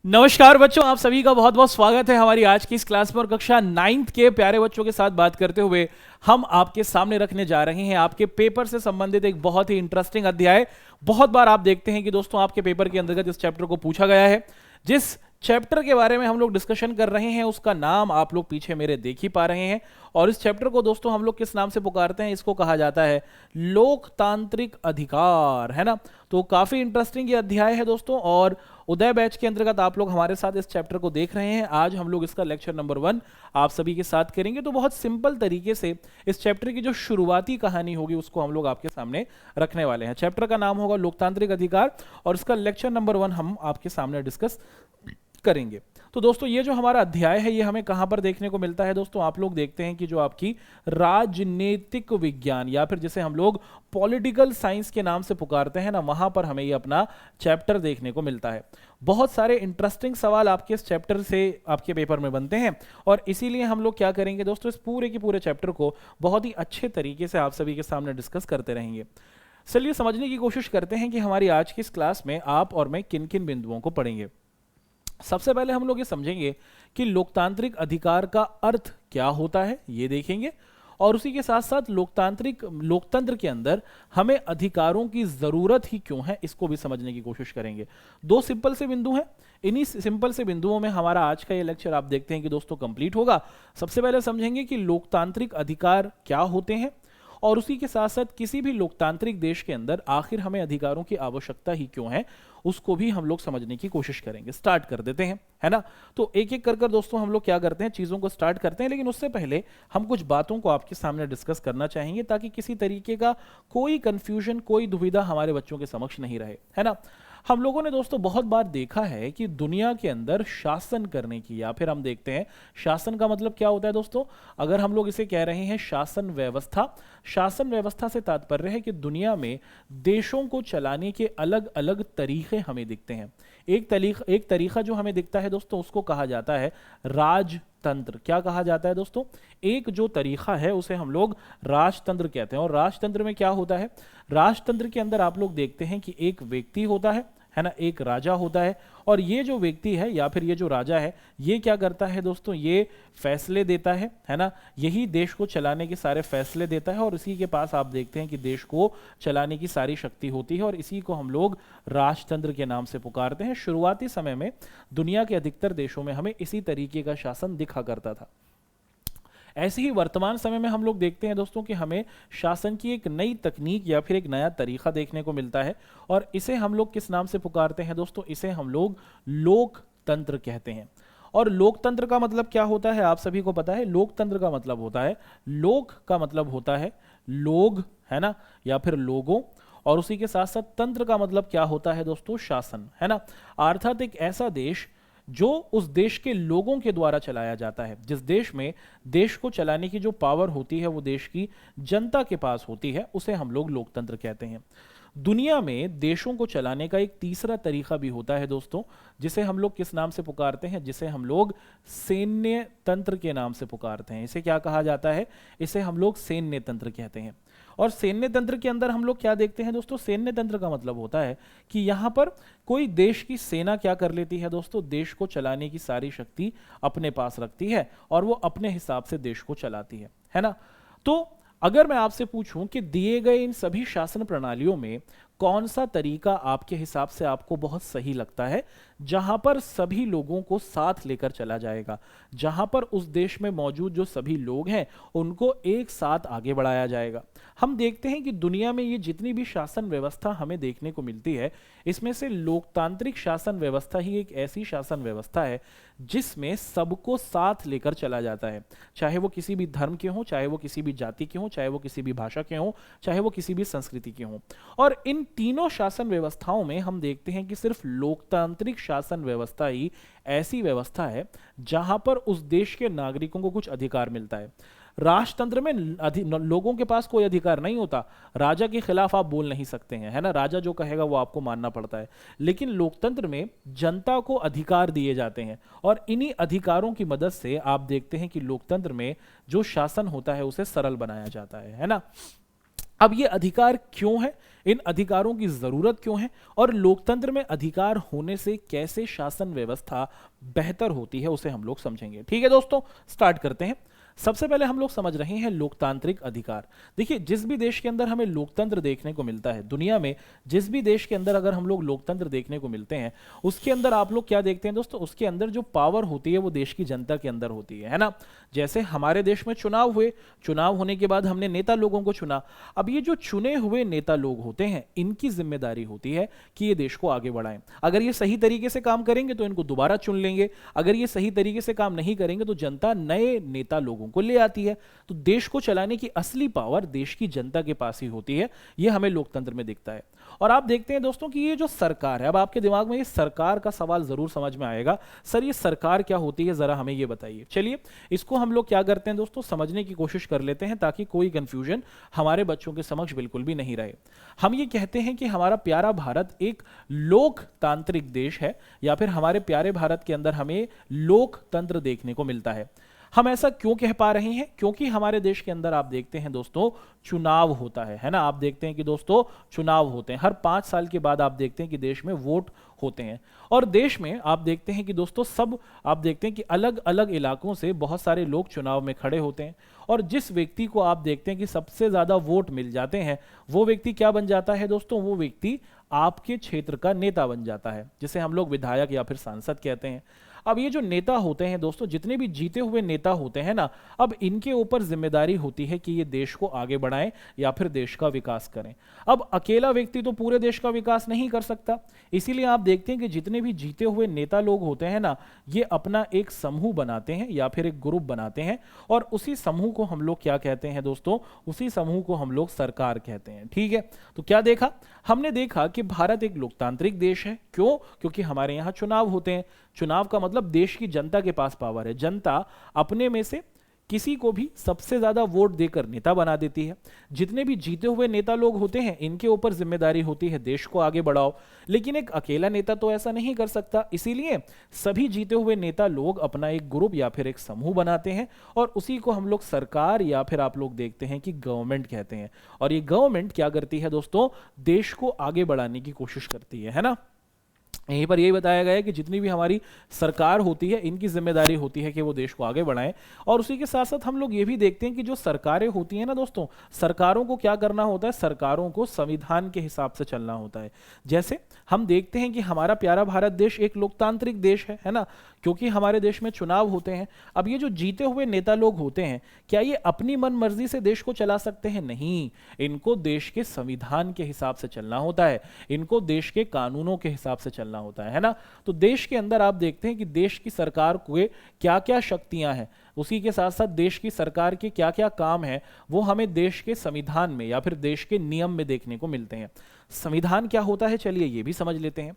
नमस्कार बच्चों, आप सभी का बहुत बहुत स्वागत है हमारी आज की इस क्लास में। और कक्षा 9th के प्यारे बच्चों के साथ बात करते हुए हम आपके सामने रखने जा रहे हैं आपके पेपर से संबंधित एक बहुत ही इंटरेस्टिंग अध्याय। बहुत बार आप देखते हैं कि दोस्तों आपके पेपर के अंतर्गत इस चैप्टर को पूछा गया है। जिस चैप्टर के बारे में हम लोग डिस्कशन कर रहे हैं उसका नाम आप लोग पीछे मेरे देख ही पा रहे हैं। और इस चैप्टर को दोस्तों हम लोग किस नाम से पुकारते हैं? इसको कहा जाता है लोकतांत्रिक अधिकार, है ना। तो काफी इंटरेस्टिंग ये अध्याय है दोस्तों, और उदय बैच के अंतर्गत आप लोग हमारे साथ इस चैप्टर को देख रहे हैं। आज हम लोग इसका लेक्चर नंबर 1 आप सभी के साथ करेंगे। तो बहुत सिंपल तरीके से इस चैप्टर की जो शुरुआती कहानी होगी उसको हम लोग आपके सामने रखने वाले हैं। चैप्टर का नाम होगा लोकतांत्रिक अधिकार और इसका लेक्चर नंबर 1 हम आपके सामने डिस्कस करेंगे। तो दोस्तों ये जो हमारा अध्याय है ये हमें कहां पर देखने को मिलता है? दोस्तों आप लोग देखते हैं कि जो आपकी राजनीतिक विज्ञान या फिर जिसे हम लोग पॉलिटिकल साइंस के नाम से पुकारते हैं ना, वहां पर हमें ये अपना चैप्टर देखने को मिलता है। बहुत सारे इंटरेस्टिंग सवाल आपके इस चैप्टर से आपके पेपर में बनते हैं और इसीलिए हम लोग क्या करेंगे दोस्तों, इस पूरे के पूरे चैप्टर को बहुत ही अच्छे तरीके से आप सभी के सामने डिस्कस करते रहेंगे। चलिए समझने की कोशिश करते हैं कि हमारी आज की इस क्लास में आप और मैं किन किन बिंदुओं को पढ़ेंगे। सबसे पहले हम लोग ये समझेंगे कि लोकतांत्रिक अधिकार का अर्थ क्या होता है, ये देखेंगे। और उसी के साथ साथ लोकतंत्र के अंदर हमें अधिकारों की जरूरत ही क्यों है, इसको भी समझने की कोशिश करेंगे। दो सिंपल से बिंदु हैं, इन्हीं सिंपल से बिंदुओं में हमारा आज का ये लेक्चर आप देखते हैं कि दोस्तों कंप्लीट होगा। सबसे पहले समझेंगे कि लोकतांत्रिक अधिकार क्या होते हैं और उसी के साथ साथ किसी भी लोकतांत्रिक देश के अंदर आखिर हमें अधिकारों की आवश्यकता ही क्यों है, उसको भी हम लोग समझने की कोशिश करेंगे। स्टार्ट कर देते हैं, है ना। तो एक एक कर दोस्तों हम लोग क्या करते हैं, चीजों को स्टार्ट करते हैं। लेकिन उससे पहले हम कुछ बातों को आपके सामने डिस्कस करना चाहेंगे ताकि किसी तरीके का कोई कंफ्यूजन, कोई दुविधा हमारे बच्चों के समक्ष नहीं रहे, है ना। हम लोगों ने दोस्तों बहुत बार देखा है कि दुनिया के अंदर शासन करने की, या फिर हम देखते हैं शासन का मतलब क्या होता है दोस्तों। अगर हम लोग इसे कह रहे हैं शासन व्यवस्था, शासन व्यवस्था से तात्पर्य है कि दुनिया में देशों को चलाने के अलग अलग तरीके हमें दिखते हैं। एक तरीका जो हमें दिखता है दोस्तों उसको कहा जाता है राजतंत्र। क्या कहा जाता है दोस्तों? एक जो तरीका है उसे हम लोग राजतंत्र कहते हैं। और राजतंत्र में क्या होता है? राजतंत्र के अंदर आप लोग देखते हैं कि एक व्यक्ति होता है ना, एक राजा होता है। और ये जो व्यक्ति है या फिर ये जो राजा है ये क्या करता है दोस्तों, ये फैसले देता है ना। यही देश को चलाने के सारे फैसले देता है और इसी के पास आप देखते हैं कि देश को चलाने की सारी शक्ति होती है और इसी को हम लोग राजतंत्र के नाम से पुकारते हैं। शुरुआती समय में दुनिया के अधिकतर देशों में हमें इसी तरीके का शासन दिखा करता था। ऐसे ही वर्तमान समय में हम लोग देखते हैं दोस्तों कि हमें शासन की एक नई तकनीक या फिर एक नया तरीका देखने को मिलता है और इसे हम लोग किस नाम से पुकारते हैं दोस्तों? इसे हम लोग लोकतंत्र कहते हैं। और लोकतंत्र का मतलब क्या होता है आप सभी को पता है। लोकतंत्र का मतलब होता है, लोक का मतलब होता है लोग, है ना, या फिर लोगों। और उसी के साथ साथ तंत्र का मतलब क्या होता है दोस्तों? शासन, है ना। अर्थात एक ऐसा देश जो उस देश के लोगों के द्वारा चलाया जाता है। जिस देश में देश को चलाने की जो पावर होती है वो देश की जनता के पास होती है, उसे हम लोग लोकतंत्र कहते हैं। दुनिया में देशों को चलाने का एक तीसरा तरीका भी होता है दोस्तों, जिसे हम लोग किस नाम से पुकारते हैं? जिसे हम लोग सैन्य तंत्र के नाम से पुकारते हैं। इसे क्या कहा जाता है? इसे हम लोग सैन्य तंत्र कहते हैं। और सैन्य तंत्र के अंदर हम लोग क्या देखते हैं दोस्तों? सैन्य तंत्र का मतलब होता है कि यहां पर कोई देश की सेना क्या कर लेती है दोस्तों? देश को चलाने की सारी शक्ति अपने पास रखती है और वो अपने हिसाब से देश को चलाती है ना। तो अगर मैं आपसे पूछूं कि दिए गए इन सभी शासन प्रणालियों में कौन सा तरीका आपके हिसाब से आपको बहुत सही लगता है, जहां पर सभी लोगों को साथ लेकर चला जाएगा, जहां पर उस देश में मौजूद जो सभी लोग हैं उनको एक साथ आगे बढ़ाया जाएगा। हम देखते हैं कि दुनिया में ये जितनी भी शासन व्यवस्था हमें देखने को मिलती है, इसमें से लोकतांत्रिक शासन व्यवस्था ही एक ऐसी शासन व्यवस्था है जिसमें सबको साथ लेकर चला जाता है। चाहे वो किसी भी धर्म के हों, चाहे वो किसी भी जाति के हों, चाहे वो किसी भी भाषा के हों, चाहे वो किसी भी संस्कृति के हों। और इन तीनों शासन व्यवस्थाओं में हम देखते हैं कि सिर्फ लोकतांत्रिक शासन व्यवस्था ही ऐसी व्यवस्था है जहां पर उस देश के नागरिकों को कुछ अधिकार मिलता है। राजतंत्र में लोगों के पास कोई अधिकार नहीं होता। राजा के खिलाफ आप बोल नहीं सकते हैं, है ना। राजा जो कहेगा वो आपको मानना पड़ता है। लेकिन लोकतंत्र में जनता को अधिकार दिए जाते हैं और इन्हीं अधिकारों की मदद से आप देखते हैं कि लोकतंत्र में जो शासन होता है उसे सरल बनाया जाता है ना। अब ये अधिकार क्यों है, इन अधिकारों की जरूरत क्यों है, और लोकतंत्र में अधिकार होने से कैसे शासन व्यवस्था बेहतर होती है, उसे हम लोग समझेंगे। ठीक है दोस्तों, स्टार्ट करते हैं। सबसे पहले हम लोग समझ रहे हैं लोकतांत्रिक अधिकार। देखिए, जिस भी देश के अंदर हमें लोकतंत्र देखने को मिलता है, दुनिया में जिस भी देश के अंदर अगर हम लोग लोकतंत्र देखने को मिलते हैं, उसके अंदर आप लोग क्या देखते हैं दोस्तों, उसके अंदर जो पावर होती है वो देश की जनता के अंदर होती है ना। जैसे हमारे देश में चुनाव हुए, चुनाव होने के बाद हमने नेता लोगों को चुना। अब ये जो चुने हुए नेता लोग होते हैं, इनकी जिम्मेदारी होती है कि ये देश को आगे बढ़ाएं। अगर ये सही तरीके से काम करेंगे तो इनको दोबारा चुन लेंगे, अगर ये सही तरीके से काम नहीं करेंगे तो जनता नए नेता लोगों को ले आती है। तो देश को चलाने की असली पावर देश की जनता के पास ही होती है, यह हमें लोकतंत्र में दिखता है। और आप देखते हैं दोस्तों कि ये जो सरकार है, अब आपके दिमाग में ये सरकार का सवाल जरूर समझ में आएगा, सर ये सरकार क्या होती है, जरा हमें ये बताइए। चलिए, इसको हम लोग क्या करते हैं दोस्तों, समझने की कोशिश कर लेते हैं ताकि कोई कंफ्यूजन हमारे बच्चों के समक्ष बिल्कुल भी नहीं रहे। हम ये कहते हैं कि हमारा प्यारा भारत एक लोकतांत्रिक देश है, या फिर हमारे प्यारे भारत के अंदर हमें लोकतंत्र देखने को मिलता है। हम ऐसा क्यों कह पा रहे हैं, क्योंकि हमारे देश के अंदर आप देखते हैं दोस्तों चुनाव होता है ना। आप देखते हैं कि दोस्तों चुनाव होते हैं हर 5 साल के बाद, आप देखते हैं कि देश में वोट होते हैं। और देश में आप देखते हैं कि दोस्तों आप देखते हैं कि अलग अलग इलाकों से बहुत सारे लोग चुनाव में खड़े होते हैं, और जिस व्यक्ति को आप देखते हैं कि सबसे ज्यादा वोट मिल जाते हैं, वो व्यक्ति क्या बन जाता है दोस्तों, वो व्यक्ति आपके क्षेत्र का नेता बन जाता है, जिसे हम लोग विधायक या फिर सांसद कहते हैं। अब ये जो नेता होते हैं दोस्तों, जितने भी जीते हुए नेता होते हैं ना, अब इनके ऊपर जिम्मेदारी होती है कि ये देश को आगे बढ़ाएं या फिर देश का विकास करें। अब अकेला व्यक्ति तो पूरे देश का विकास नहीं कर सकता, इसीलिए आप देखते हैं कि जितने भी जीते हुए नेता लोग होते हैं ना, ये अपना एक समूह बनाते हैं या फिर एक ग्रुप बनाते हैं, और उसी समूह को हम लोग क्या कहते हैं दोस्तों, उसी समूह को हम लोग सरकार कहते हैं। ठीक है, तो क्या देखा हमने, देखा कि भारत एक लोकतांत्रिक देश है। क्यों? क्योंकि हमारे यहाँ चुनाव होते हैं। चुनाव का मतलब देश की जनता के पास पावर है, जनता अपने में से किसी को भी सबसे ज्यादा वोट देकर नेता बना देती है। जितने भी जीते हुए नेता लोग होते हैं, इनके ऊपर जिम्मेदारी होती है देश को आगे बढ़ाओ, लेकिन एक अकेला नेता तो ऐसा नहीं कर सकता, इसीलिए सभी जीते हुए नेता लोग अपना एक ग्रुप या फिर एक समूह बनाते हैं, और उसी को हम लोग सरकार या फिर आप लोग देखते हैं कि गवर्नमेंट कहते हैं। और ये गवर्नमेंट क्या करती है दोस्तों, देश को आगे बढ़ाने की कोशिश करती है ना। यहीं पर यही बताया गया है कि जितनी भी हमारी सरकार होती है, इनकी जिम्मेदारी होती है कि वो देश को आगे बढ़ाएं। और उसी के साथ साथ हम लोग ये भी देखते हैं कि जो सरकारें होती हैं ना दोस्तों, सरकारों को क्या करना होता है, सरकारों को संविधान के हिसाब से चलना होता है। जैसे हम देखते हैं कि हमारा प्यारा भारत देश एक लोकतांत्रिक देश है ना, क्योंकि हमारे देश में चुनाव होते हैं। अब ये जो जीते हुए नेता लोग होते हैं, क्या ये अपनी मन मर्जी से देश को चला सकते हैं? नहीं, इनको देश के संविधान के हिसाब से चलना होता है, इनको देश के कानूनों के हिसाब से चलना होता है ना। तो देश के अंदर आप देखते हैं कि देश की सरकार को क्या क्या शक्तियां हैं, उसी के साथ साथ देश की सरकार के क्या क्या काम है, वो हमें देश के संविधान में या फिर देश के नियम में देखने को मिलते हैं। संविधान क्या होता है, चलिए ये भी समझ लेते हैं।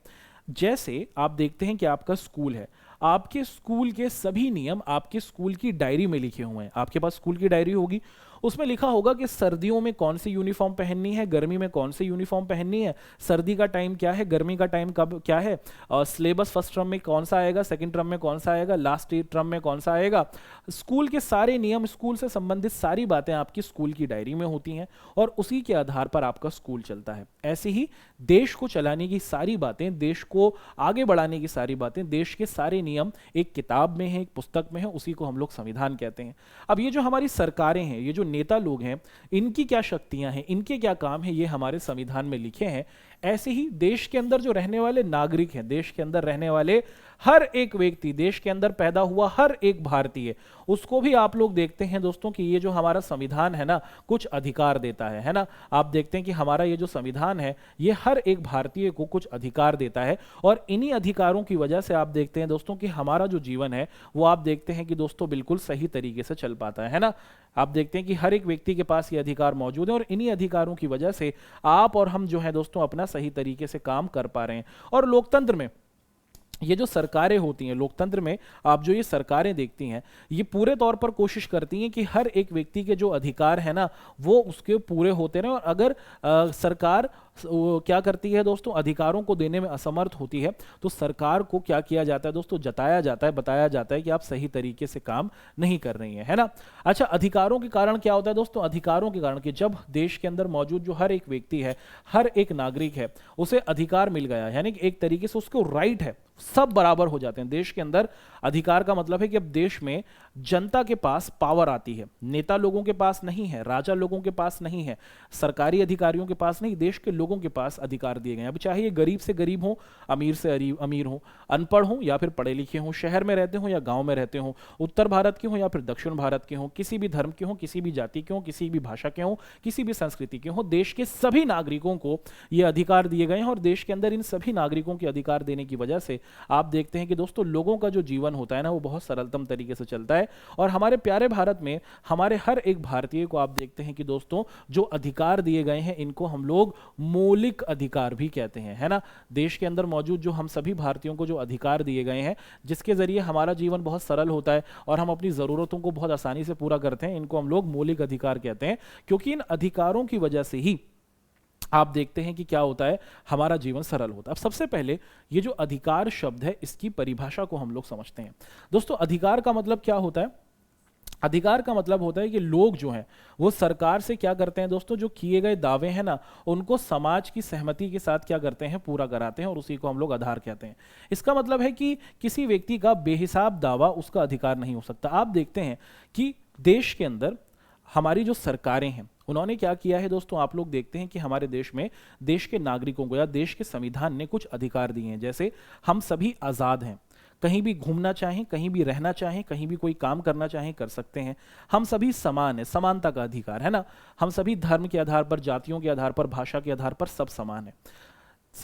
जैसे आप देखते हैं कि आपका स्कूल है, आपके स्कूल के सभी नियम आपके स्कूल की डायरी में लिखे हुए हैं। आपके पास स्कूल की डायरी होगी, उसमें लिखा होगा कि सर्दियों में कौन सी यूनिफॉर्म पहननी है, गर्मी में कौन सी यूनिफॉर्म पहननी है, सर्दी का टाइम क्या है, गर्मी का टाइम कब क्या है, सिलेबस फर्स्ट टर्म में कौन सा आएगा, सेकंड टर्म में कौन सा आएगा, लास्ट टर्म में कौन सा आएगा। स्कूल के सारे नियम, स्कूल से संबंधित सारी बातें आपकी स्कूल की डायरी में होती हैं, और उसी के आधार पर आपका स्कूल चलता है। ऐसे ही देश को चलाने की सारी बातें, देश को आगे बढ़ाने की सारी बातें, देश के सारे नियम एक किताब में है, एक पुस्तक में है, उसी को हम लोग संविधान कहते हैं। अब ये जो हमारी सरकारें हैं, ये जो नेता लोग हैं, इनकी क्या शक्तियां हैं, इनके क्या काम हैं, ये हमारे संविधान में लिखे हैं। ऐसे ही देश के अंदर जो रहने वाले नागरिक हैं, देश के अंदर रहने वाले हर एक व्यक्ति, देश के अंदर पैदा हुआ हर एक भारतीय, उसको भी आप लोग देखते हैं दोस्तों कि ये जो हमारा संविधान है ना, कुछ अधिकार देता है ना। आप देखते हैं कि हमारा ये जो संविधान है, ये हर एक भारतीय को कुछ अधिकार देता है, और इन्हीं अधिकारों की वजह से आप देखते हैं दोस्तों कि हमारा जो जीवन है, वो आप देखते हैं कि दोस्तों बिल्कुल सही तरीके से चल पाता है ना। आप देखते हैं कि हर एक व्यक्ति के पास ये अधिकार मौजूद है, और इन्हीं अधिकारों की वजह से आप और हम जो है दोस्तों अपना सही तरीके से काम कर पा रहे हैं। और लोकतंत्र में ये जो सरकारें होती हैं लोकतंत्र में, आप जो ये सरकारें देखती हैं, ये पूरे तौर पर कोशिश करती हैं कि हर एक व्यक्ति के जो अधिकार है ना, वो उसके पूरे होते रहें। और अगर सरकार वो क्या करती है दोस्तों, अधिकारों को देने में असमर्थ होती है, तो सरकार को क्या किया जाता है दोस्तों, जताया जाता है, बताया जाता है कि आप सही तरीके से काम नहीं कर रही हैं, है ना। अच्छा, अधिकारों के कारण क्या होता है दोस्तों, अधिकारों के कारण कि जब देश के अंदर मौजूद जो हर एक व्यक्ति है, हर एक नागरिक है, उसे अधिकार मिल गया, यानी कि एक तरीके से उसको राइट है, सब बराबर हो जाते हैं देश के अंदर। अधिकार का मतलब है कि अब देश में जनता के पास पावर आती है, नेता लोगों के पास नहीं है, राजा लोगों के पास नहीं है, सरकारी अधिकारियों के पास नहीं, देश के लोगों के पास अधिकार दिए गए हैं। अब चाहे ये गरीब से गरीब हो, अमीर से अमीर हो, अनपढ़ हो या फिर पढ़े लिखे हो, शहर में रहते हो या गांव में रहते हो, उत्तर भारत के हो या फिर दक्षिण भारत के हो, किसी भी धर्म के हो, किसी भी जाति के हो, किसी भी भाषा के हो, किसी भी संस्कृति के हो, देश के सभी नागरिकों को ये अधिकार दिए गए हैं। और देश के अंदर इन सभी नागरिकों के अधिकार देने की वजह से आप देखते हैं कि दोस्तों लोगों का जो जीवन होता है ना, वो बहुत सरलतम तरीके से चलता है। और हमारे प्यारे भारत में हमारे हर एक भारतीय को आप देखते हैं कि दोस्तों जो अधिकार दिए गए हैं, इनको हम लोग मौलिक अधिकार भी कहते हैं, है ना। देश के अंदर मौजूद जो हम सभी भारतीयों को जो अधिकार दिए गए हैं, जिसके जरिए हमारा जीवन बहुत सरल होता है और हम अपनी जरूरतों को बहुत आसानी से पूरा करते हैं, इनको हम लोग मौलिक अधिकार कहते हैं। क्योंकि इन अधिकारों की वजह से ही आप देखते हैं कि क्या होता है, हमारा जीवन सरल होता है। अब सबसे पहले ये जो अधिकार शब्द है, इसकी परिभाषा को हम लोग समझते हैं। दोस्तों अधिकार का मतलब क्या होता है, अधिकार का मतलब होता है कि लोग जो हैं वो सरकार से क्या करते हैं दोस्तों, जो किए गए दावे हैं ना, उनको समाज की सहमति के साथ क्या करते हैं, पूरा कराते हैं, और उसी को हम लोग आधार कहते हैं। इसका मतलब है कि किसी व्यक्ति का बेहिसाब दावा उसका अधिकार नहीं हो सकता। आप देखते हैं कि देश के अंदर हमारी जो सरकारें हैं, उन्होंने क्या किया है दोस्तों, आप लोग देखते हैं कि हमारे देश में देश के नागरिकों को या देश के संविधान ने कुछ अधिकार दिए हैं। जैसे हम सभी आज़ाद हैं, कहीं भी घूमना चाहें, कहीं भी रहना चाहें, कहीं भी कोई काम करना चाहें कर सकते हैं। हम सभी समान हैं, समानता का अधिकार है ना। हम सभी धर्म के आधार पर, जातियों के आधार पर, भाषा के आधार पर सब समान है।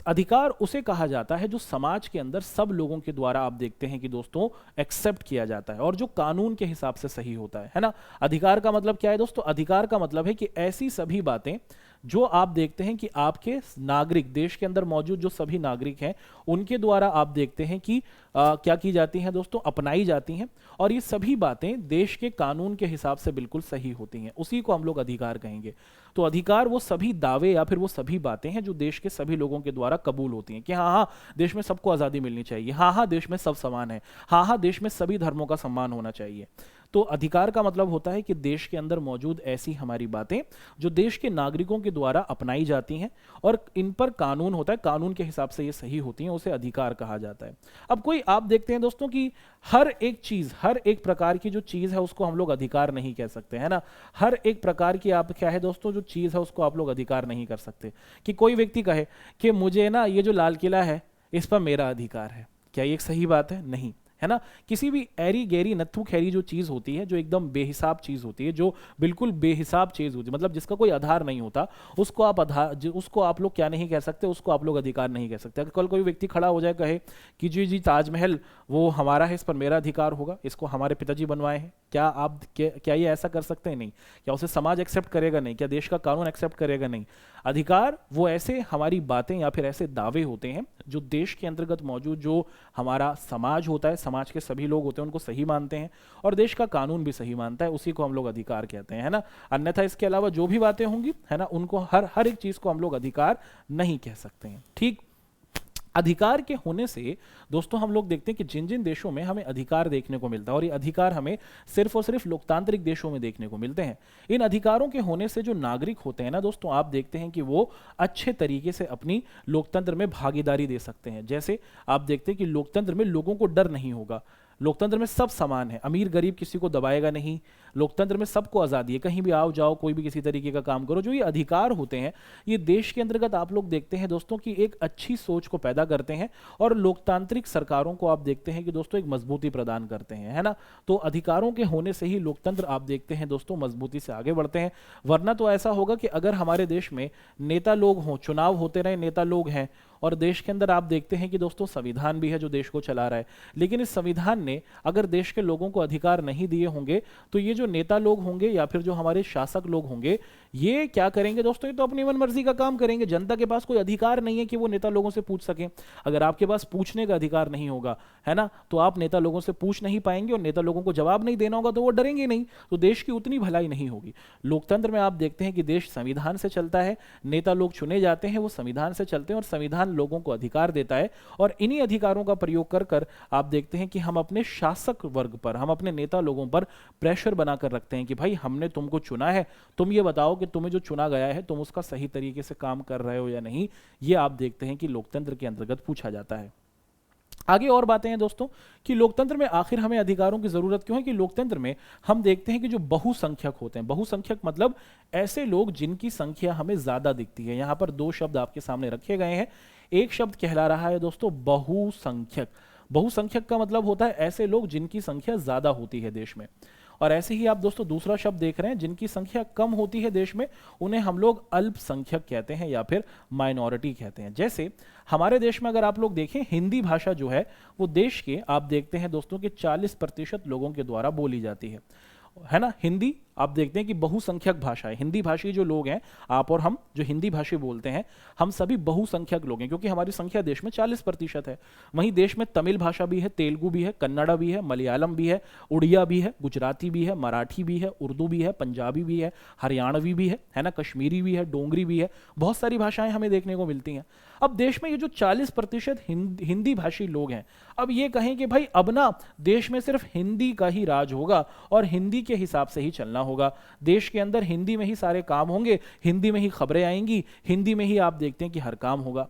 अधिकार उसे कहा जाता है जो समाज के अंदर सब लोगों के द्वारा आप देखते हैं कि दोस्तों एक्सेप्ट किया जाता है और जो कानून के हिसाब से सही होता है ना। अधिकार का मतलब क्या है दोस्तों, अधिकार का मतलब है कि ऐसी सभी बातें जो आप देखते हैं कि आपके नागरिक, देश के अंदर मौजूद जो सभी नागरिक हैं, उनके द्वारा आप देखते हैं कि क्या की जाती हैं दोस्तों, अपनाई जाती हैं, और ये सभी बातें देश के कानून के हिसाब से बिल्कुल सही होती हैं, उसी को हम लोग अधिकार कहेंगे। तो अधिकार वो सभी दावे या फिर वो सभी बातें हैं जो देश के सभी लोगों के द्वारा कबूल होती हैं कि हाँ हाँ देश में सबको आज़ादी मिलनी चाहिए, हाँ हाँ देश में सब समान है, हाँ हाँ देश में सभी धर्मों का सम्मान होना चाहिए। तो अधिकार का मतलब होता है कि देश के अंदर मौजूद ऐसी हमारी बातें जो देश के नागरिकों के द्वारा अपनाई जाती हैं और इन पर कानून होता है, कानून के हिसाब से ये सही होती हैं, उसे अधिकार कहा जाता है। अब कोई आप देखते हैं दोस्तों कि हर एक चीज, हर एक प्रकार की जो चीज है उसको हम लोग अधिकार नहीं कह सकते, है ना। हर एक प्रकार की आप क्या है दोस्तों जो चीज है उसको आप लोग अधिकार नहीं कर सकते। कि कोई व्यक्ति कहे कि मुझे ना ये जो लाल किला है इस पर मेरा अधिकार है, क्या ये एक सही बात है? नहीं, है ना। किसी भी ऐरी गैरी नत्थु खैरी जो चीज होती है, जो एकदम बेहिसाब चीज होती है, जो बिल्कुल बेहिसाब चीज होती है, मतलब जिसका कोई आधार नहीं होता, उसको आप उसको आप लोग क्या नहीं कह सकते, उसको आप लोग अधिकार नहीं कह सकते। अगर कल कोई व्यक्ति खड़ा हो जाए कहे कि जी जी ताजमहल वो हमारा है, इस पर मेरा अधिकार होगा, इसको हमारे पिताजी बनवाए हैं, क्या आप क्या ये ऐसा कर सकते हैं? नहीं। क्या उसे समाज एक्सेप्ट करेगा? नहीं। क्या देश का कानून एक्सेप्ट करेगा? नहीं। अधिकार वो ऐसे हमारी बातें या फिर ऐसे दावे होते हैं जो देश के अंतर्गत मौजूद जो हमारा समाज होता है, समाज के सभी लोग होते हैं, उनको सही मानते हैं और देश का कानून भी सही मानता है, उसी को हम लोग अधिकार कहते हैं, है ना। अन्यथा इसके अलावा जो भी बातें होंगी, है ना, उनको हर एक चीज को हम लोग अधिकार नहीं कह सकते हैं। ठीक। अधिकार के होने से दोस्तों हम लोग देखते हैं कि जिन जिन देशों में हमें अधिकार देखने को मिलता है, और ये अधिकार हमें सिर्फ और सिर्फ लोकतांत्रिक देशों में देखने को मिलते हैं, इन अधिकारों के होने से जो नागरिक होते हैं ना दोस्तों, आप देखते हैं कि वो अच्छे तरीके से अपनी लोकतंत्र में भागीदारी दे सकते हैं। जैसे आप देखते हैं कि लोकतंत्र में लोगों को डर नहीं होगा, लोकतंत्र में सब समान है, अमीर गरीब किसी को दबाएगा नहीं, लोकतंत्र में सबको आज़ादी है, कहीं भी आओ जाओ, कोई भी किसी तरीके का काम करो। जो ये अधिकार होते हैं ये देश के अंतर्गत आप लोग देखते हैं दोस्तों कि एक अच्छी सोच को पैदा करते हैं और लोकतांत्रिक सरकारों को आप देखते हैं कि दोस्तों एक मजबूती प्रदान करते हैं, है ना। तो अधिकारों के होने से ही लोकतंत्र आप देखते हैं दोस्तों मजबूती से आगे बढ़ते हैं। वरना तो ऐसा होगा कि अगर हमारे देश में नेता लोग हों, चुनाव होते रहे, नेता लोग हैं और देश के अंदर आप देखते हैं कि दोस्तों संविधान भी है जो देश को चला रहा है, लेकिन इस संविधान ने अगर देश के लोगों को अधिकार नहीं दिए होंगे तो ये जो नेता लोग होंगे या फिर जो हमारे शासक लोग होंगे ये क्या करेंगे दोस्तों, ये तो अपनी मन मर्जी का काम करेंगे। जनता के पास कोई अधिकार नहीं है कि वो नेता लोगों से पूछ सकें। अगर आपके पास पूछने का अधिकार नहीं होगा, है ना, तो आप नेता लोगों से पूछ नहीं पाएंगे और नेता लोगों को जवाब नहीं देना होगा तो वो डरेंगे नहीं, तो देश की उतनी भलाई नहीं होगी। लोकतंत्र में आप देखते हैं कि देश संविधान से चलता है, नेता लोग चुने जाते हैं, वो संविधान से चलते हैं और संविधान लोगों को अधिकार देता है और इन्हीं अधिकारों का प्रयोग कर कर आप देखते हैं कि हम अपने शासक वर्ग पर, हम अपने नेता लोगों पर प्रेशर बनाकर रखते हैं कि भाई हमने तुमको चुना है, तुम ये बताओ कि तुम्हें जो चुना गया है तुम उसका सही तरीके से काम कर रहे हो या नहीं। ये आप देखते हैं कि लोकतंत्र के अंतर्गत पूछा जाता है। आगे और बातें हैं दोस्तों कि लोकतंत्र में आखिर हमें अधिकारों की जरूरत क्यों है, कि लोकतंत्र में हम देखते हैं कि जो बहुसंख्यक होते हैं, बहुसंख्यक मतलब ऐसे लोग जिनकी संख्या हमें ज्यादा दिखती है। यहां पर दो शब्द आपके सामने रखे गए हैं। एक शब्द कहला रहा है दोस्तों बहुसंख्यक। बहुसंख्यक का मतलब होता है ऐसे लोग जिनकी संख्या ज्यादा होती है देश में, और ऐसे ही आप दोस्तों दूसरा शब्द देख रहे हैं जिनकी संख्या कम होती है देश में, उन्हें हम लोग अल्पसंख्यक कहते हैं या फिर माइनॉरिटी कहते हैं। जैसे हमारे देश में अगर आप लोग देखें, हिंदी भाषा जो है वो देश के आप देखते हैं दोस्तों कि 40% लोगों के द्वारा बोली जाती है ना। हिंदी आप देखते हैं कि बहुसंख्यक भाषा है। हिंदी भाषी जो लोग हैं, आप और हम जो हिंदी भाषी बोलते हैं, हम सभी बहुसंख्यक लोग हैं क्योंकि हमारी संख्या देश में 40% है। वहीं देश में तमिल भाषा भी है, तेलुगु भी है, कन्नड़ा भी है, मलयालम भी है, उड़िया भी है, गुजराती भी है, मराठी भी है, उर्दू भी है, पंजाबी भी है, हरियाणवी भी है ना, कश्मीरी भी है, डोंगरी भी है, बहुत सारी भाषाएं हमें देखने को मिलती हैं। अब देश में ये जो 40% हिंदी भाषी लोग हैं, अब ये कहें कि भाई अब ना देश में सिर्फ हिंदी का ही राज होगा और हिंदी के हिसाब से ही चलना होगा, देश के अंदर हिंदी में ही सारे काम होंगे, हिंदी में ही खबरें आएंगी, हिंदी में ही आप देखते हैं कि हर काम होगा,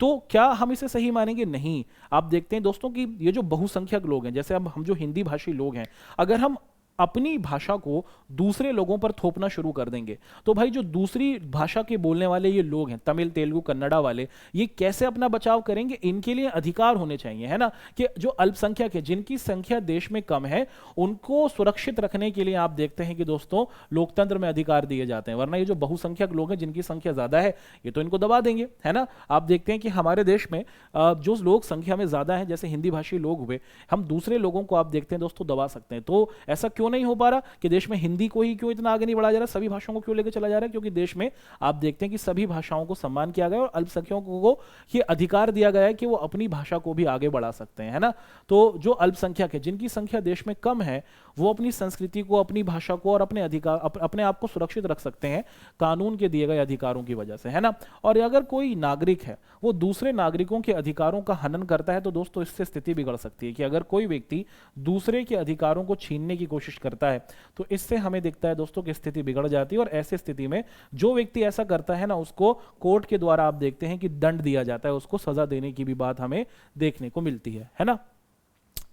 तो क्या हम इसे सही मानेंगे? नहीं। आप देखते हैं दोस्तों कि ये जो बहुसंख्यक लोग हैं, जैसे अब हम जो हिंदी भाषी लोग हैं, अगर हम अपनी भाषा को दूसरे लोगों पर थोपना शुरू कर देंगे तो भाई जो दूसरी भाषा के बोलने वाले ये लोग हैं, तमिल, तेलुगु, कन्नड़ा वाले, ये कैसे अपना बचाव करेंगे? इनके लिए अधिकार होने चाहिए, है ना, कि जो अल्पसंख्यक है, जिनकी संख्या देश में कम है, उनको सुरक्षित रखने के लिए आप देखते हैं कि दोस्तों लोकतंत्र में अधिकार दिए जाते हैं। वरना ये जो बहुसंख्यक लोग हैं जिनकी संख्या ज्यादा है, ये तो इनको दबा देंगे, है ना। आप देखते हैं कि हमारे देश में जो लोग संख्या में ज्यादा है, जैसे हिंदी भाषी लोग हुए, हम दूसरे लोगों को आप देखते हैं दोस्तों दबा सकते हैं। तो ऐसा क्यों नहीं हो पा रहा कि देश में हिंदी को ही क्यों इतना आगे नहीं बढ़ाया जा रहा, सभी भाषाओं को क्यों लेकर चला जा रहा है? क्योंकि देश में आप देखते हैं कि सभी भाषाओं को सम्मान किया गया और अल्पसंख्यकों को ये अधिकार दिया गया है कि वो अपनी भाषा को भी आगे बढ़ा सकते हैं, है ना। तो जो अल्पसंख्यक है, जिनकी संख्या देश में कम है, वो अपनी संस्कृति को, अपनी भाषा को और अपने अधिकार, अपने आप को सुरक्षित रख सकते हैं कानून के दिए गए अधिकारों की वजह से, है ना। और अगर कोई नागरिक है वो दूसरे नागरिकों के अधिकारों का हनन करता है तो दोस्तों इससे स्थिति बिगड़ सकती है कि अगर कोई व्यक्ति दूसरे के अधिकारों को छीनने की कोशिश करता है तो इससे हमें दिखता है दोस्तों कि स्थिति बिगड़ जाती है। और ऐसी स्थिति में जो व्यक्ति ऐसा करता है ना, उसको कोर्ट के द्वारा आप देखते हैं कि दंड दिया जाता है, उसको सजा देने की भी बात हमें देखने को मिलती है ना।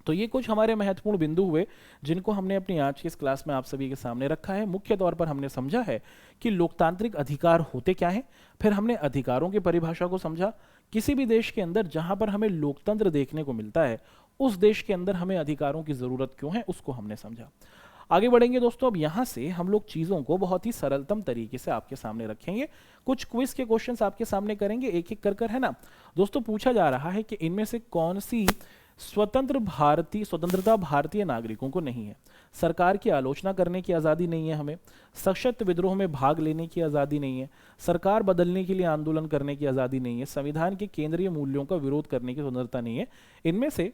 तो ये कुछ हमारे महत्वपूर्ण बिंदु हुए जिनको हमने अपनी आज की इस क्लास में आप सभी के सामने रखा है। मुख्य तौर पर हमने समझा है कि लोकतांत्रिक अधिकार होते क्या हैं, फिर हमने अधिकारों की परिभाषा को समझा। किसी भी देश के अंदर जहां पर हमें लोकतंत्र देखने को मिलता है, उस देश के अंदर हमें अधिकारों की जरूरत क्यों है, उसको हमने समझा। आगे बढ़ेंगे दोस्तों। अब यहां से हम लोग चीजों को बहुत ही सरलतम तरीके से आपके सामने रखेंगे। कुछ क्विज के क्वेश्चंस आपके सामने करेंगे एक एक कर, है ना। दोस्तों पूछा जा रहा है कि इनमें से कौन सी स्वतंत्रता भारतीय नागरिकों को नहीं है? सरकार की आलोचना करने की आज़ादी नहीं है हमें, सशक्त विद्रोह में भाग लेने की आज़ादी नहीं है, सरकार बदलने के लिए आंदोलन करने की आज़ादी नहीं है, संविधान के केंद्रीय मूल्यों का विरोध करने की स्वतंत्रता नहीं है। इनमें से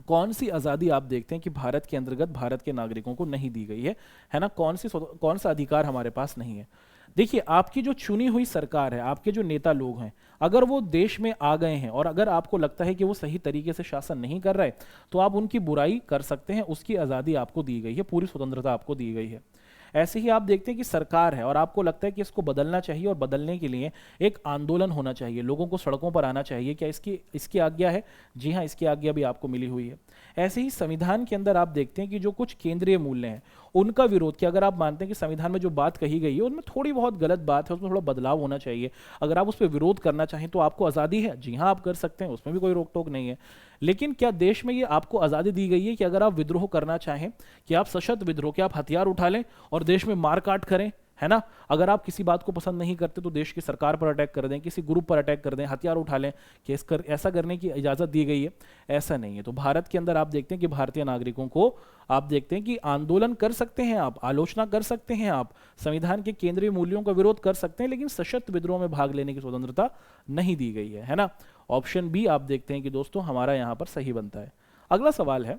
कौन सी आज़ादी आप देखते हैं कि भारत के अंतर्गत भारत के नागरिकों को नहीं दी गई है ना। कौन सा अधिकार हमारे पास नहीं है? देखिए, आपकी जो चुनी हुई सरकार है, आपके जो नेता लोग हैं, अगर वो देश में आ गए हैं और अगर आपको लगता है कि वो सही तरीके से शासन नहीं कर रहे, तो आप उनकी बुराई कर सकते हैं। उसकी आज़ादी आपको दी गई है, पूरी स्वतंत्रता आपको दी गई है। ऐसे ही आप देखते हैं कि सरकार है और आपको लगता है कि इसको बदलना चाहिए और बदलने के लिए एक आंदोलन होना चाहिए, लोगों को सड़कों पर आना चाहिए। क्या इसकी आज्ञा है? जी हाँ, इसकी आज्ञा भी आपको मिली हुई है। ऐसे ही संविधान के अंदर आप देखते हैं कि जो कुछ केंद्रीय मूल्य हैं उनका विरोध किया। अगर आप मानते हैं कि संविधान में जो बात कही गई है उनमें थोड़ी बहुत गलत बात है, उसमें थोड़ा बदलाव होना चाहिए, अगर आप उस पर विरोध करना चाहें तो आपको आज़ादी है, जी हाँ आप कर सकते हैं, उसमें भी कोई रोक टोक नहीं है। लेकिन क्या देश में ये आपको आज़ादी दी गई है कि अगर आप विद्रोह करना चाहें, कि आप सशक्त विद्रोह, कि आप हथियार उठा लें और देश में मारकाट करें, है ना। अगर आप किसी बात को पसंद नहीं करते तो देश की सरकार पर अटैक कर दें, किसी ग्रुप पर अटैक कर दें, हथियार उठा लें कि ऐसा करने की इजाज़त दी गई है, ऐसा नहीं है। तो भारत के अंदर आप देखते हैं कि भारतीय नागरिकों को आप देखते हैं कि आंदोलन कर सकते हैं, आप आलोचना कर सकते हैं, आप संविधान के केंद्रीय मूल्यों का विरोध कर सकते हैं, लेकिन सशस्त्र विद्रोह में भाग लेने की स्वतंत्रता नहीं दी गई है ना। ऑप्शन बी आप देखते हैं कि दोस्तों हमारा यहां पर सही बनता है। अगला सवाल है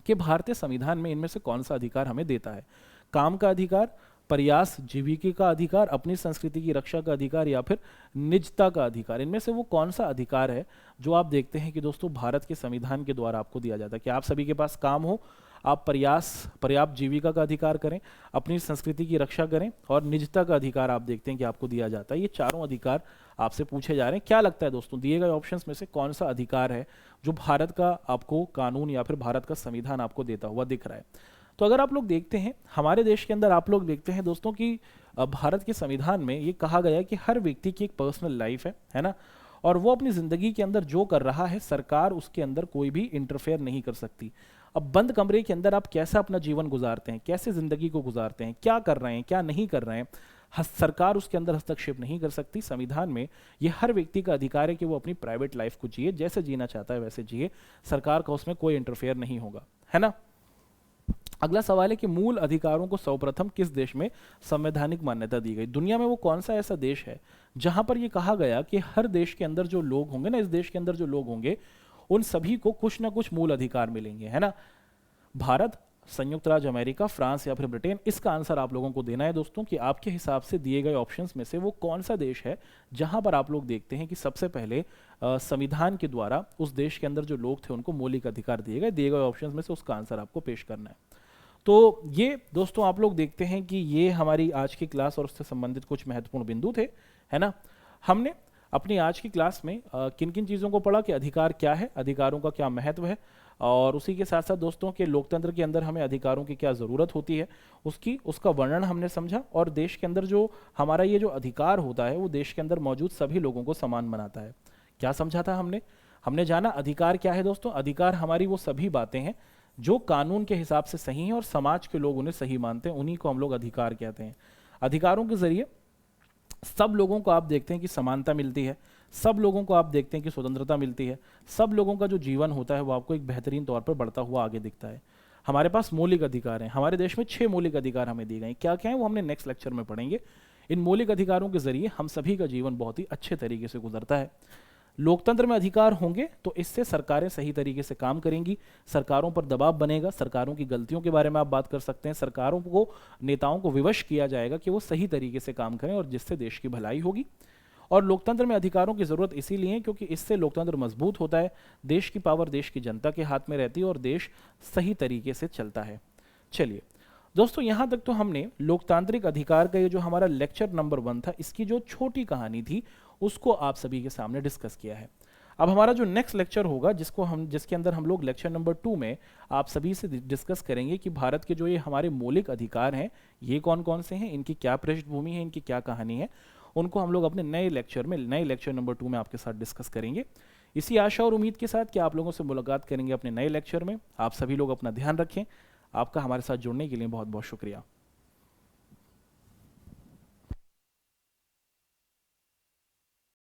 कि भारतीय संविधान में इनमें से कौन सा अधिकार हमें देता है? काम का अधिकार, प्रयास जीविका का अधिकार, अपनी संस्कृति की रक्षा का अधिकार, या फिर निजता का अधिकार? इनमें से वो कौन सा अधिकार है जो आप देखते हैं कि दोस्तों भारत के संविधान के द्वारा आपको दिया जाता है कि आप सभी के पास काम हो, आप पर्याप्त जीविका का अधिकार करें, अपनी संस्कृति की रक्षा करें, और निजता का अधिकार आप देखते हैं कि आपको दिया जाता है। ये चारों अधिकार आपसे पूछे जा रहे हैं। क्या लगता है दोस्तों दिए गए ऑप्शंस में से कौन सा अधिकार है जो भारत का आपको कानून या फिर भारत का संविधान आपको देता हुआ दिख रहा है? तो अगर आप लोग देखते हैं हमारे देश के अंदर, आप लोग देखते हैं दोस्तों कि भारत के संविधान में ये कहा गया है कि हर व्यक्ति की एक पर्सनल लाइफ है ना, और वो अपनी जिंदगी के अंदर जो कर रहा है सरकार उसके अंदर कोई भी इंटरफेयर नहीं कर सकती। अब बंद कमरे के अंदर आप कैसा अपना जीवन गुजारते हैं, कैसे जिंदगी को गुजारते हैं, क्या कर रहे हैं, क्या नहीं कर रहे हैं, सरकार उसके अंदर हस्तक्षेप नहीं कर सकती। संविधान में ये हर व्यक्ति का अधिकार है कि वो अपनी प्राइवेट लाइफ को जिए, जैसे जीना चाहता है वैसे जिए, सरकार का उसमें कोई इंटरफेयर नहीं होगा, है ना। अगला सवाल है कि मूल अधिकारों को सर्वप्रथम किस देश में संवैधानिक मान्यता दी गई? दुनिया में वो कौन सा ऐसा देश है जहां पर ये कहा गया कि हर देश के अंदर जो लोग होंगे ना, इस देश के अंदर जो लोग होंगे उन सभी को कुछ ना कुछ मूल अधिकार मिलेंगे, है ना। भारत, संयुक्त राज्य अमेरिका, फ्रांस या फिर ब्रिटेन? इसका आंसर आप लोगों को देना है दोस्तों कि आपके हिसाब से दिए गए ऑप्शंस में से वो कौन सा देश है जहां पर आप लोग देखते हैं कि सबसे पहले संविधान के द्वारा उस देश के अंदर जो लोग थे उनको मौलिक अधिकार दिए गए। दिए गए ऑप्शंस में से उसका आंसर आपको पेश करना है। तो ये दोस्तों आप लोग देखते हैं कि ये हमारी आज की क्लास और उससे संबंधित कुछ महत्वपूर्ण बिंदु थे, है ना। हमने अपनी आज की क्लास में किन किन चीज़ों को पढ़ा कि अधिकार क्या है, अधिकारों का क्या महत्व है, और उसी के साथ साथ दोस्तों के लोकतंत्र के अंदर हमें अधिकारों की क्या ज़रूरत होती है उसका वर्णन हमने समझा, और देश के अंदर जो हमारा ये जो अधिकार होता है वो देश के अंदर मौजूद सभी लोगों को समान बनाता है। क्या समझा था हमने जाना अधिकार क्या है दोस्तों। अधिकार हमारी वो सभी बातें हैं जो कानून के हिसाब से सही हैं और समाज के लोग उन्हें सही मानते हैं, उन्हीं को हम लोग अधिकार कहते हैं। अधिकारों के जरिए सब लोगों को आप देखते हैं कि समानता मिलती है, सब लोगों को आप देखते हैं कि स्वतंत्रता मिलती है, सब लोगों का जो जीवन होता है वो आपको एक बेहतरीन तौर पर बढ़ता हुआ आगे दिखता है। हमारे पास मौलिक अधिकार हैं, हमारे देश में 6 मौलिक अधिकार हमें दिए गए। क्या क्या है वो हमने नेक्स्ट लेक्चर में पढ़ेंगे। इन मौलिक अधिकारों के जरिए हम सभी का जीवन बहुत ही अच्छे तरीके से गुजरता है। लोकतंत्र में अधिकार होंगे तो इससे सरकारें सही तरीके से काम करेंगी, सरकारों पर दबाव बनेगा, सरकारों की गलतियों के बारे में आप बात कर सकते हैं, सरकारों को, नेताओं को विवश किया जाएगा कि वो सही तरीके से काम करें और जिससे देश की भलाई होगी। और लोकतंत्र में अधिकारों की जरूरत इसीलिए है क्योंकि इससे लोकतंत्र मजबूत होता है, देश की पावर देश की जनता के हाथ में रहती है और देश सही तरीके से चलता है। चलिए दोस्तों, यहां तक तो हमने लोकतांत्रिक अधिकार का ये जो हमारा लेक्चर नंबर 1 था, इसकी जो छोटी कहानी थी उसको आप सभी के सामने डिस्कस किया है। अब हमारा जो नेक्स्ट लेक्चर होगा जिसके अंदर हम लोग लेक्चर नंबर 2 में आप सभी से डिस्कस करेंगे कि भारत के जो ये हमारे मौलिक अधिकार हैं ये कौन कौन से हैं, इनकी क्या पृष्ठभूमि है, इनकी क्या कहानी है, उनको हम लोग अपने नए लेक्चर नंबर 2 में आपके साथ डिस्कस करेंगे। इसी आशा और उम्मीद के साथ कि आप लोगों से मुलाकात करेंगे अपने नए लेक्चर में। आप सभी लोग अपना ध्यान रखें। आपका हमारे साथ जुड़ने के लिए बहुत बहुत शुक्रिया।